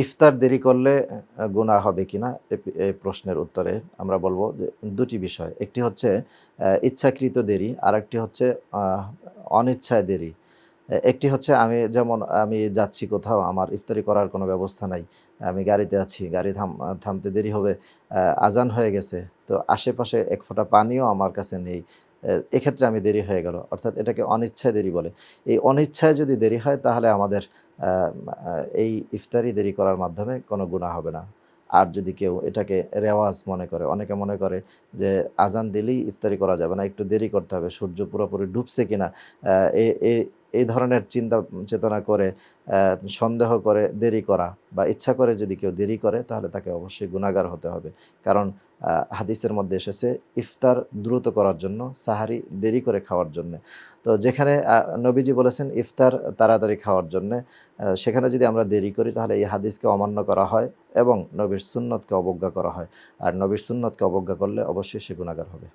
ইফতার দেরি করলে গুনাহ হবে কিনা এই প্রশ্নের উত্তরে আমরা বলব যে ২ টি বিষয়। একটি হচ্ছে ইচ্ছাকৃত দেরি, আরেকটি হচ্ছে আ অনিচ্ছায় দেরি। একটি হচ্ছে আমি যাচ্ছি কোথাও, আমার ইফতারি করার কোনো ব্যবস্থা নাই। আমি গাড়িতে আছি, গাড়ি থামতে দেরি হবে। আজান হয়ে গেছে। তো আশেপাশে এক ফোঁটা পানিও আমার কাছে নেই। এক্ষেত্রে আমি দেরি হয়ে গেল। অর্থাৎ এটাকে অনিচ্ছায় দেরি বলে। এই অনিচ্ছায় যদি দেরি হয় তাহলে আমাদের আ আ এই ইফতারি দেরি করার মাধ্যমে কোনো গুনাহ হবে না। আর যদি কেউ এটাকে রেওয়াজ মনে করে, অনেকে মনে করে যে আজান দিলেই ইফতারি করা যাবে না, একটু দেরি করতে হবে। সূর্য পুরোপুরি ডুবছে কিনা আ এ এ এই ধরনের চিন্তা চেতনা করে সন্দেহ করে দেরি করা বা ইচ্ছা করে যদি কেউ দেরি করে তাহলে তাকে অবশ্যই গুনাহগার হতে হবে। কারণ হাদিসের মধ্যে এসেছে ইফতার দ্রুত করার জন্য, সাহারি দেরি করে খাওয়ার জন্যে। তো যেখানে নবীজি বলেছেন ইফতার তাড়াতাড়ি খাওয়ার জন্যে, সেখানে যদি আমরা দেরি করি তাহলে এই হাদিসকে অমান্য করা হয় এবং নবীর সুন্নতকে অবজ্ঞা করা হয়। আর নবীর সুন্নতকে অবজ্ঞা করলে অবশ্যই সে গুনাহগার হবে।